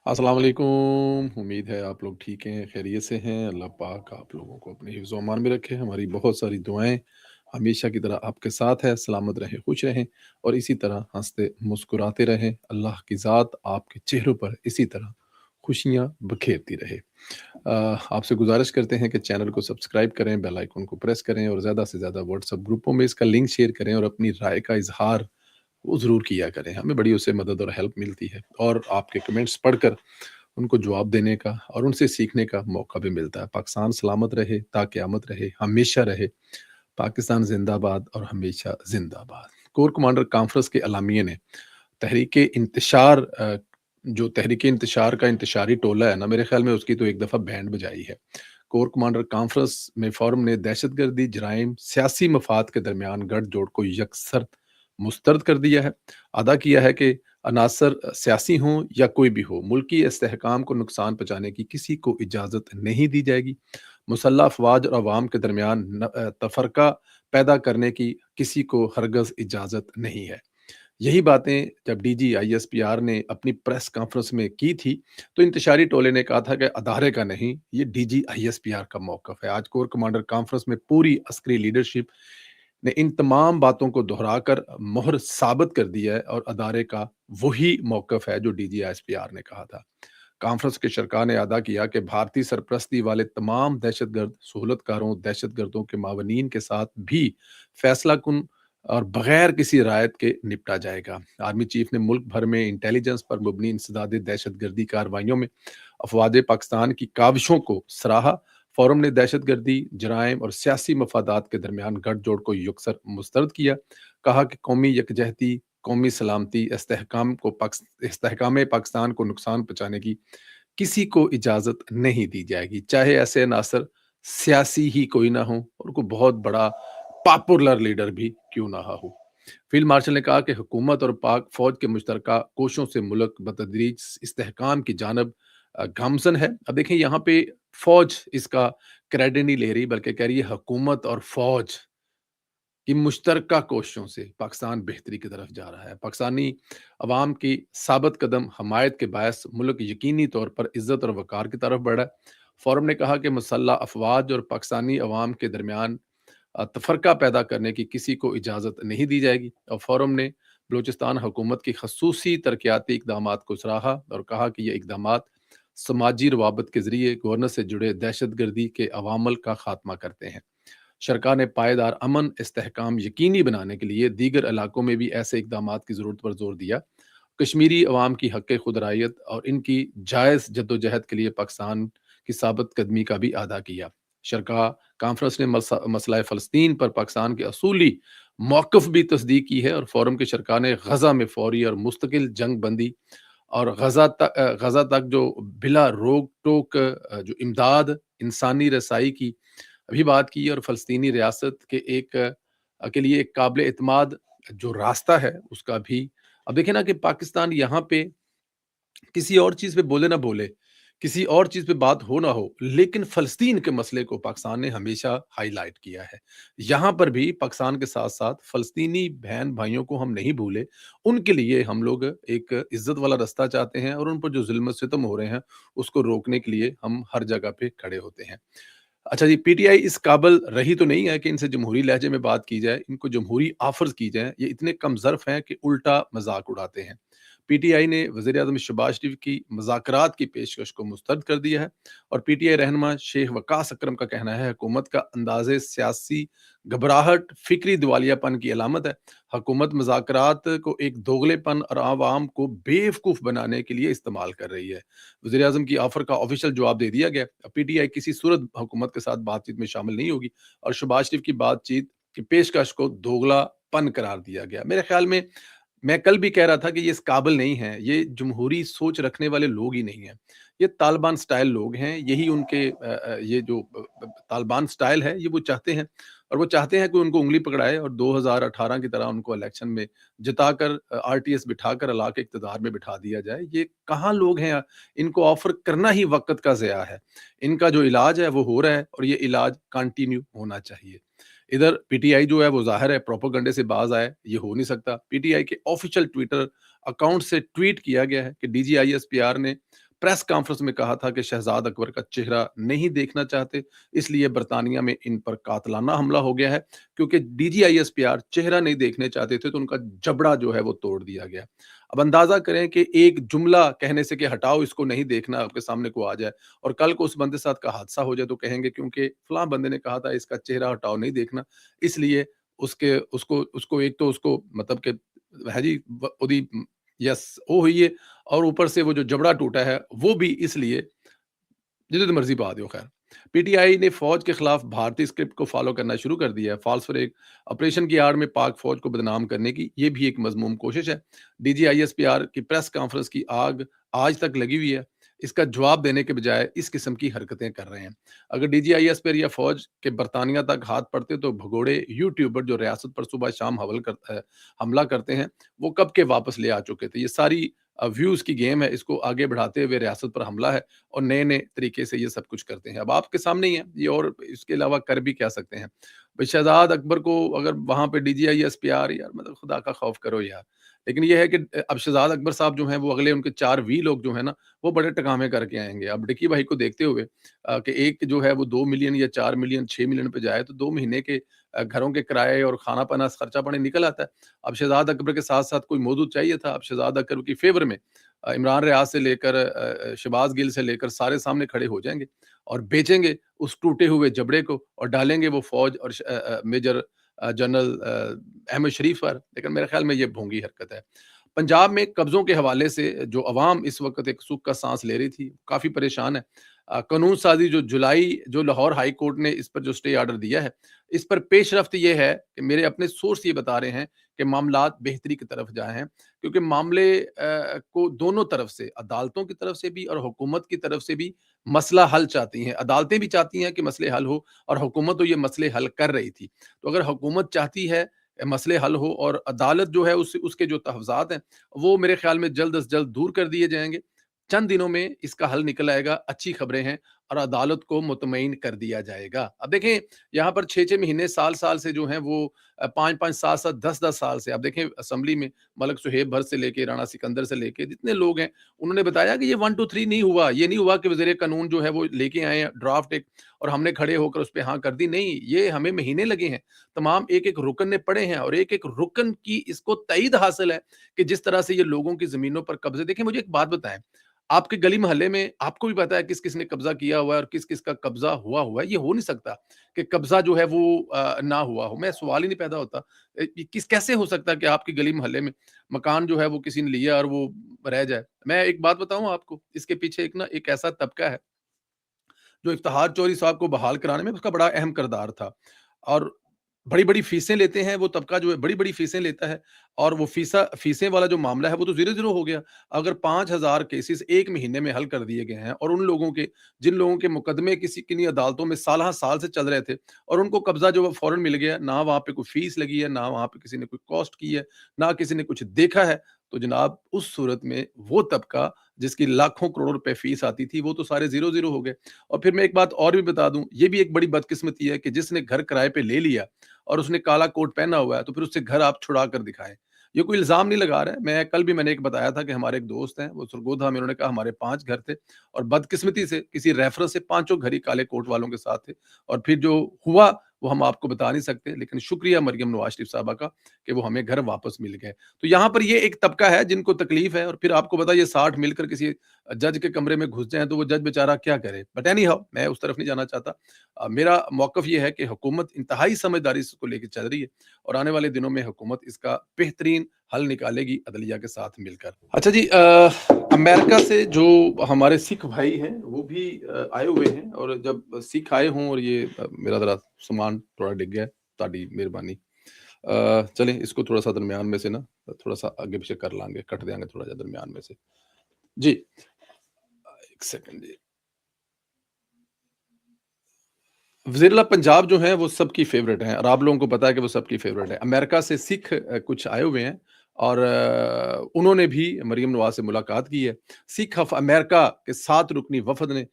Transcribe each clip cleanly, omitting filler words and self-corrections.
अस्सलाम वालेकुम। उम्मीद है आप लोग ठीक हैं, खैरियत से हैं। अल्लाह पाक आप लोगों को अपने हिफ्ज़ व अमान में रखे। हमारी बहुत सारी दुआएँ हमेशा की तरह आपके साथ है। सलामत रहें, खुश रहें और इसी तरह हँसते मुस्कुराते रहें। अल्लाह की ज़ात आपके चेहरों पर इसी तरह खुशियाँ बखेरती रहे। आपसे गुज़ारिश करते हैं कि चैनल को सब्सक्राइब करें, बेल आइकन को प्रेस करें और ज़्यादा से ज़्यादा व्हाट्सएप ग्रुपों में इसका लिंक शेयर करें और अपनी राय का इज़हार वो ज़रूर किया करें। हमें बड़ी उससे मदद और हेल्प मिलती है और आपके कमेंट्स पढ़कर उनको जवाब देने का और उनसे सीखने का मौका भी मिलता है। पाकिस्तान सलामत रहे, ता क़यामत रहे, हमेशा रहे। पाकिस्तान ज़िंदाबाद और हमेशा ज़िंदाबाद। कोर कमांडर कॉन्फ्रेंस के एलामिया ने तहरीक इंतशार जो तहरीक इंतशार का इंतशारी टोला है ना, मेरे ख़्याल में उसकी तो एक दफ़ा बैंड बजाई है। कोर कमांडर कॉन्फ्रेंस में फ़ोरम ने दहशतगर्दी, जराइम, सियासी मफ़ाद के दरमियान गठजोड़ को यकसर मुस्तरद कर दिया है। अदा किया है कि अनासर सियासी हों या कोई भी हो, मुल्की इस्तेहकाम को नुकसान पहुँचाने की किसी को इजाज़त नहीं दी जाएगी। मुसल्लह अफ़वाज और अवाम के दरमियान तफ़रक़ा पैदा करने की किसी को हरगिज़ इजाज़त नहीं है। यही बातें जब डीजी आईएसपीआर ने अपनी प्रेस कॉन्फ्रेंस में की थी, तो इंतशारी टोले ने कहा था कि अदारे का नहीं, ये डीजी आईएसपीआर का मौक़िफ़ है। आज कोर कमांडर कॉन्फ्रेंस में पूरी अस्करी लीडरशिप ने इन तमाम बातों को दोहराकर मोहर साबित कर दिया है और अदारे का वही मौक़िफ़ है जो डीजी आईएसपीआर ने कहा था। कॉन्फ्रेंस के शरका ने अदा किया कि भारतीय सरपरस्ती वाले तमाम दहशतगर्द सहूलतकारों, दहशतगर्दों के मावनीन के साथ भी फैसला कुन और बगैर किसी रायत के निपटा जाएगा। आर्मी चीफ ने मुल्क भर में इंटेलिजेंस पर मुबनी इंसदादी दहशतगर्दी कार्रवाइयों में अफवाज पाकिस्तान की काविशों को सराहा। फोरम ने दहशतगर्दी, जराइम और सियासी मफादात के दरमियान गठजोड़ को यकसर मुस्तरद किया। कहा कि कौमी यकजहती, कौमी सलामती, इस्तेहकाम पाकिस्तान को नुकसान पहुँचाने की किसी को इजाज़त नहीं दी जाएगी, चाहे ऐसे अनासर सियासी ही कोई ना हो और कोई बहुत बड़ा पॉपुलर लीडर भी क्यों ना हो। फील्ड मार्शल ने कहा कि हुकूमत और पाक फौज के मुश्तरका कोशों से मुल्क बतदरीज इस्तेहकाम की जानब गामजन है। अब देखें यहाँ पे फौज इसका क्रेडिट नहीं ले रही, बल्कि कह रही है हुकूमत और फौज की मुश्तरका कोशिशों से पाकिस्तान बेहतरी की तरफ जा रहा है। पाकिस्तानी अवाम की साबित कदम हमायत के बायस मुल्क यकीनी तौर पर इज्जत और वक़ार की तरफ बढ़ा है। फोरम ने कहा कि मुसल्लह अफवाज और पाकिस्तानी अवाम के दरमियान तफ़रक़ा पैदा करने की किसी को इजाज़त नहीं दी जाएगी और फोरम ने बलूचिस्तान हुकूमत की खसूसी तरक्याती इक़दामात को सराहा और कहा कि ये इक़दामात समाजी रवाबत के ज़रिए गवर्नेंस से जुड़े दहशतगर्दी के अवामल का खात्मा करते हैं। सरकार ने पायदार अमन इस्तेहकाम यकीनी बनाने के लिए दीगर इलाकों में भी ऐसे इक़दामात की ज़रूरत पर जोर दिया। कश्मीरी अवाम की हक़ खुदरायत और इनकी जायज़ जद्दोजहद के लिए पाकिस्तान की साबित कदमी का भी अदा किया। शरका कॉन्फ्रेंस ने मसला फ़लस्तीन पर पाकिस्तान के असूली मौक़िफ़ भी तस्दीक की है और फोरम के शरका ने गज़ा में फ़ौरी और मुस्तकिल जंग बंदी और गज़ा तक जो बिला रोक टोक जो इमदाद, इंसानी रसाई की भी बात की और फ़लस्तीनी रियासत के के लिए एक काबिल एतमाद जो रास्ता है उसका भी। अब देखिए ना कि पाकिस्तान यहाँ पे किसी और चीज़ पे बोले ना बोले, किसी और चीज़ पे बात हो ना हो, लेकिन फ़लस्तीन के मसले को पाकिस्तान ने हमेशा हाइलाइट किया है। यहाँ पर भी पाकिस्तान के साथ-साथ फ़लस्तीनी बहन-भाइयों को हम नहीं भूले, उनके लिए हम लोग एक इज़्ज़त वाला रास्ता चाहते हैं और उन पर जो ज़ुल्म-सितम हो रहे हैं, उसको रोकने के लिए हम हर जगह पे खड़े होते हैं। अच्छा जी, पीटीआई इस काबिल रही तो नहीं है कि इनसे जमहूरी लहजे में बात की जाए, इनको जमहूरी ऑफ़र्स की जाएँ, ये इतने कम ज़र्फ़ हैं कि उल्टा मज़ाक उड़ाते हैं। पीटीआई ने वज़ीर-ए-आज़म शहबाज शरीफ की मुज़ाकरात की पेशकश को मुस्तरद कर दिया है और पीटीआई रहनुमा शेख वक़ास अकरम का कहना है हुकूमत का अंदाज़े सियासी घबराहट फ़िक्री दिवालियापन की अलामत है। हुकूमत मुज़ाकरात को एक दोगलेपन और आवाम को बेवकूफ़ बनाने के लिए इस्तेमाल कर रही है। वज़ीर-ए-आज़म की ऑफ़र का ऑफ़िशियल जवाब दे दिया गया। अब पीटीआई किसी सूरत हुकूमत के साथ बातचीत में शामिल नहीं होगी और शहबाज शरीफ की बातचीत की पेशकश को दोगलापन करार दिया गया। मेरे ख़्याल में मैं कल भी कह रहा था कि ये इस काबिल नहीं है, ये जमहूरी सोच रखने वाले लोग ही नहीं हैं। ये तालिबान स्टाइल लोग हैं, यही उनके ये जो तालिबान स्टाइल है, ये वो चाहते हैं और वो चाहते हैं कि उनको उँगली पकड़ाए और 2018 की तरह उनको इलेक्शन में जिताकर आरटीएस बिठाकर ला के इक़्तिदार में बिठा दिया जाए। ये कहाँ लोग हैं? इनको ऑफ़र करना ही वक़्त का ज़िया है। इनका जो इलाज है, वो हो रहा है और ये इलाज कंटिन्यू होना चाहिए। इधर पीटीआई जो है वो ज़ाहिर है प्रोपेगेंडे से बाज़ आए, ये हो नहीं सकता। पीटीआई के ऑफ़िशियल ट्विटर अकाउंट से ट्वीट किया गया है कि डीजीआईएसपीआर ने प्रेस कॉन्फ्रेंस में कहा था कि शहजाद अकबर का चेहरा नहीं देखना चाहते, इसलिए बरतानिया में इन पर कातलाना हमला हो गया है। क्योंकि डीजीआईएसपीआर चेहरा नहीं देखने चाहते थे, तो उनका जबड़ा जो है वो तोड़ दिया गया। अब अंदाज़ा करें कि एक जुमला कहने से कि हटाओ इसको नहीं देखना, आपके सामने को आ जाए और कल को उस बंदे के साथ का हादसा हो जाए तो कहेंगे क्योंकि फलाँ बंदे ने कहा था इसका चेहरा हटाओ नहीं देखना, इसलिए उसके उसको उसको एक तो उसको मतलब कि है जी ਉਹਦੀ यस वो हुई है और ऊपर से वो जो जबड़ा टूटा है वो भी इसलिए जितनी मर्जी पा दो खैर। पीटीआई ने फौज के खिलाफ भारतीय स्क्रिप्ट को फॉलो करना शुरू कर दिया है। फॉल्स फ्लैग ऑपरेशन की आड़ में पाक फौज को बदनाम करने की ये भी एक मजमूम कोशिश है। डीजीआईएसपीआर की प्रेस कॉन्फ्रेंस की आग आज तक लगी हुई है। इसका जवाब देने के बजाय इस किस्म की हरकतें कर रहे हैं। अगर डीजीआईएसपीआर या फौज के बरतानिया तक हाथ पड़ते तो भगोड़े यूट्यूबर जो रियासत पर सुबह शाम हमला करते हैं वो कब के वापस ले आ चुके थे। ये सारी व्यूज की गेम है, इसको आगे बढ़ाते हुए रियासत पर हमला है और नए-नए तरीके से ये सब कुछ करते हैं। अब आपके सामने ही है, ये और इसके अलावा कर भी क्या सकते हैं। भाई शहज़ाद अकबर को अगर वहाँ पे डीजीआईएसपीआर यार मतलब खुदा का खौफ करो यार। लेकिन ये है कि अब शहज़ाद अकबर साहब जो हैं वो अगले उनके 4 वी लोग जो हैं ना, वो बड़े टकामे करके आएँगे। अब डिक्की भाई को देखते हुए कि एक जो है वो 2 मिलियन या 4 मिलियन, 6 मिलियन पे जाए तो 2 महीने के घरों के किराए और खाना-पाना खर्चा-पानी निकल आता है। अब शहज़ाद अकबर के साथ-साथ कोई मौजूद चाहिए था। अब शहज़ाद अकबर की फ़ेवर में इमरान रियाज से लेकर शहबाज गिल से लेकर सारे सामने खड़े हो जाएँगे और बेचेंगे उस टूटे हुए जबड़े को और डालेंगे वो फ़ौज और मेजर जनरल अहमद शरीफ पर। लेकिन मेरे ख़्याल में ये भोंगी हरकत है। पंजाब में कब्ज़ों के हवाले से जो अवाम इस वक़्त एक सुख का साँस ले रही थी, काफ़ी परेशान है। कानून साज़ी जो लाहौर हाई कोर्ट ने इस पर जो स्टे ऑर्डर दिया है, इस पर पेशरफ्त ये है कि मेरे अपने सोर्स ये बता रहे हैं कि मामलात बेहतरी की तरफ जाए हैं। क्योंकि मामले को दोनों तरफ से, अदालतों की तरफ से भी और हुकूमत की तरफ से भी मसला हल चाहती हैं। अदालतें भी चाहती हैं कि मसले हल हो और हुकूमत तो ये मसले हल कर रही थी। तो अगर हुकूमत चाहती है मसले हल हो और अदालत जो है उसके जो तहफ़्ज़ात हैं, वो मेरे ख़्याल में जल्द से जल्द दूर कर दिए जाएँगे। चंद दिनों में इसका हल निकल आएगा, अच्छी खबरें हैं और अदालत को मुतमईन कर दिया जाएगा। अब देखें, यहाँ पर 6-6 महीने, साल-साल से जो हैं वो 5-5, 7-7, 10-10 साल से, अब देखें असेंबली में मलक सुहेब भर से लेके राणा सिकंदर से लेके जितने लोग हैं, उन्होंने बताया कि ये 1 2 3 नहीं हुआ। ये नहीं हुआ कि वज़ीर कानून जो है वो लेके आए हैं ड्राफ्ट एक और हमने खड़े होकर उस पे हाँ कर दी। नहीं, ये हमें महीने लगे हैं। तमाम एक-एक रुकन ने पढ़े हैं और एक-एक रुकन की इसको तईद हासिल है कि जिस तरह से ये लोगों की ज़मीनों पर कब्ज़े। देखिए मुझे एक बात बताएँ, आपके गली मोहल्ले में आपको भी पता है किस-किस ने कब्ज़ा किया हुआ है और किस-किस का कब्ज़ा हुआ हुआ है। ये हो नहीं सकता कि कब्ज़ा जो है वो ना हुआ हो। मैं सवाल ही नहीं पैदा होता। ये कैसे हो सकता है कि आपकी गली मोहल्ले में मकान जो है वो किसी ने लिया और वो रह जाए। मैं एक बात बताऊँ आपको, इसके पीछे एक ऐसा तबका है जो इफ्तिखार चौधरी साहब को बहाल कराने में उसका बड़ा अहम किरदार था और बड़ी-बड़ी फीसें लेते हैं, वो तबका जो है बड़ी-बड़ी फीसें लेता है और वो फीसें वाला जो मामला है वो तो ज़ीरो-ज़ीरो हो गया। अगर 5,000 केसेज़ 1 महीने में हल कर दिए गए हैं और उन लोगों के जिन लोगों के मुकदमे किन्हीं अदालतों में साल-हा-साल से चल रहे थे और उनको कब्ज़ा जो है फ़ौरन मिल गया, ना वहाँ पे कोई फीस लगी है, ना वहाँ पे किसी ने कोई कॉस्ट की है, ना किसी ने कुछ देखा है, तो जनाब उस सूरत में वो तबका जिसकी लाखों करोड़ों रुपए फीस आती थी, वो तो सारे ज़ीरो-ज़ीरो हो गए। और फिर मैं एक बात और भी बता दूँ, ये भी एक बड़ी बदकिस्मती है कि जिसने घर किराए पे ले लिया और उसने काला कोट पहना हुआ है, तो फिर उससे घर आप छुड़ा कर दिखाएँ। ये कोई इल्ज़ाम नहीं लगा रहा है, मैंने एक बताया था कि हमारे एक दोस्त हैं, वो सरगोधा में, उन्होंने कहा हमारे 5 घर थे और बदकिस्मती से किसी रेफरेंस से पाँचों घर ही काले कोट वालों के साथ थे और फिर जो हुआ, वो हम आपको बता नहीं सकते, लेकिन शुक्रिया मरियम नवाज़ शरीफ साहबा का कि वो हमें घर वापस मिल गए। तो यहाँ पर ये एक तबका है जिनको तकलीफ है और फिर आपको पता है ये 60 मिलकर किसी जज के कमरे में घुस जाएँ तो वो जज बेचारा क्या करे? बट एनी हाउ मैं उस तरफ नहीं जाना चाहता। मेरा मौक़िफ़ ये है कि हुकूमत इंतहाई समझदारी से इसको लेके चल रही है और आने वाले दिनों में हुकूमत इसका बेहतरीन हल निकालेगी अदलिया के साथ मिलकर। अच्छा जी, अमेरिका से जो हमारे सिख भाई हैं वो भी आए हुए हैं और जब सिख आए हों और ये मेरा ज़रा सामान थोड़ा डिग गया है, ताड़ी मेहरबानी। चलें इसको थोड़ा-सा दरमियान में से ना थोड़ा-सा आगे-पीछे कर लांगे, कट देंगे थोड़ा-सा दरमियान में से। जी, 1 सेकंड जी। वज़ीर-ए-आला पंजाब जो हैं वो सबकी फ़ेवरेट हैं और आप लोगों को पता है कि वो सबकी फ़ेवरेट है। अमेरिका से सिख कुछ आए हुए हैं और उन्होंने भी मरियम नवाज़ से मुलाकात की है। सिख ऑफ अमेरिका के 7 रुकनी वफ़द ने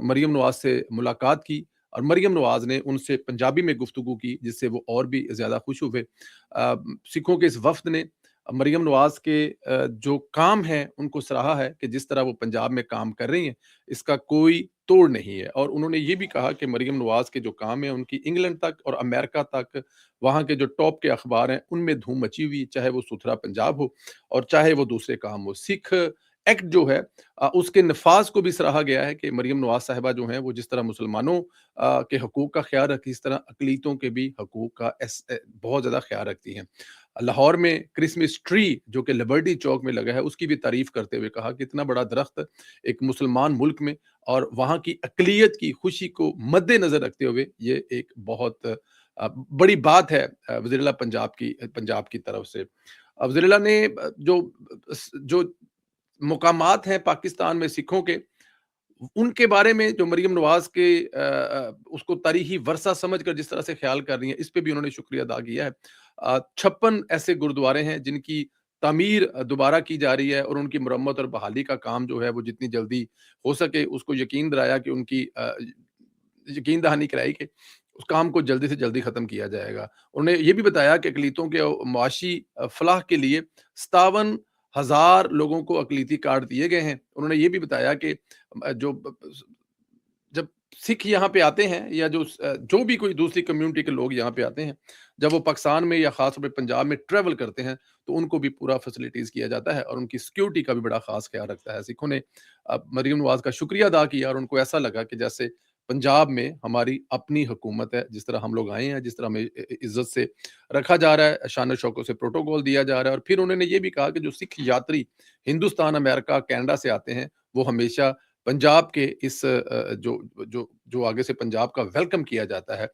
मरियम नवाज़ से मुलाकात की और मरियम नवाज़ ने उनसे पंजाबी में गुफ्तगू की जिससे वो और भी ज़्यादा खुश हुए। सिखों के इस वफ़द ने मरियम नवाज़ के जो काम हैं, उनको सराहा है कि जिस तरह वो पंजाब में काम कर रही हैं, इसका कोई तोड़ नहीं है। और उन्होंने ये भी कहा कि मरियम नवाज़ के जो काम हैं, उनकी इंग्लैंड तक और अमेरिका तक, वहाँ के जो टॉप के अखबार हैं, उनमें धूम मची हुई है, चाहे वो सुथरा पंजाब हो और चाहे वो दूसरे काम हो। सिख एक्ट जो है उसके नफाज़ को भी सराहा गया है कि मरियम नवाज़ साहिबा जो हैं, वो जिस तरह मुसलमानों के हकूक़ का ख़्याल रखती, इस तरह अक़लियतों के भी हकूक़ का बहुत ज़्यादा ख़्याल रखती हैं। लाहौर में क्रिसमस ट्री जो कि लिबर्टी चौक में लगा है, उसकी भी तारीफ़ करते हुए कहा कि इतना बड़ा दरख़्त एक मुसलमान मुल्क में और वहाँ की अक़लियत की खुशी को मद्देनज़र रखते हुए ये एक बहुत बड़ी बात है वज़ीर-ए-आला पंजाब की तरफ से। वज़ीर-ए-आला ने जो मुकामात हैं पाकिस्तान में सिखों के, उनके बारे में जो मरियम नवाज़ के उसको तारीख़ी वरसा समझकर जिस तरह से ख़्याल कर रही हैं, इस पे भी उन्होंने शुक्रिया अदा किया है। 56 ऐसे गुरुद्वारे हैं जिनकी तामीर दोबारा की जा रही है और उनकी मरम्मत और बहाली का काम जो है वो जितनी जल्दी हो सके उसको यकीन दिलाया कि उनकी यकीन दहानी कराई कि उस काम को जल्दी से जल्दी ख़त्म किया जाएगा। उन्होंने ये भी बताया कि अक़लियतों के मुआशी फ़लाह के लिए 57,000 लोगों को अक़लियती कार्ड दिए गए हैं। उन्होंने ये भी बताया कि जो जब सिख यहाँ पे आते हैं या जो भी कोई दूसरी कम्युनिटी के लोग यहाँ पे आते हैं, जब वो पाकिस्तान में या ख़ास तौर पे पंजाब में ट्रैवल करते हैं, तो उनको भी पूरा फैसिलिटीज़ किया जाता है और उनकी सिक्योरिटी का भी बड़ा ख़ास ख़्याल रखता है। सिखों ने मरियम नवाज़ का शुक्रिया अदा किया और उनको ऐसा लगा कि जैसे पंजाब में हमारी अपनी हुकूमत है, जिस तरह हम लोग आए हैं, जिस तरह हमें इज़्ज़त से रखा जा रहा है, शान-ओ-शौकत से प्रोटोकॉल दिया जा रहा है। और फिर उन्होंने ये भी कहा कि जो सिख यात्री हिंदुस्तान, अमेरिका, कनाडा से आते हैं, वो हमेशा पंजाब के इस जो आगे से पंजाब का वेलकम किया जाता है,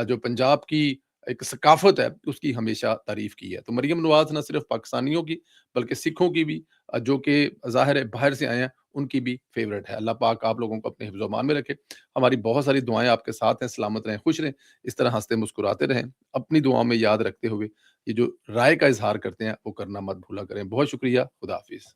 जो पंजाब की एक सकाफ़त है, उसकी हमेशा तारीफ़ की है। तो मरियम नवाज़ ना सिर्फ़ पाकिस्तानियों की, बल्कि सिखों की भी जो कि ज़ाहिर है बाहर से आए हैं, उनकी भी फ़ेवरेट है। अल्लाह पाक आप लोगों को अपने हिफ्ज़-ओ-अमान में रखे। हमारी बहुत सारी दुआएँ आपके साथ हैं, सलामत रहें, खुश रहें, इस तरह हँसते मुस्कुराते रहें। अपनी दुआओं में याद रखते हुए, ये जो राय का इज़हार करते हैं, वो करना मत भूला करें। बहुत शुक्रिया, खुदा हाफ़िज़।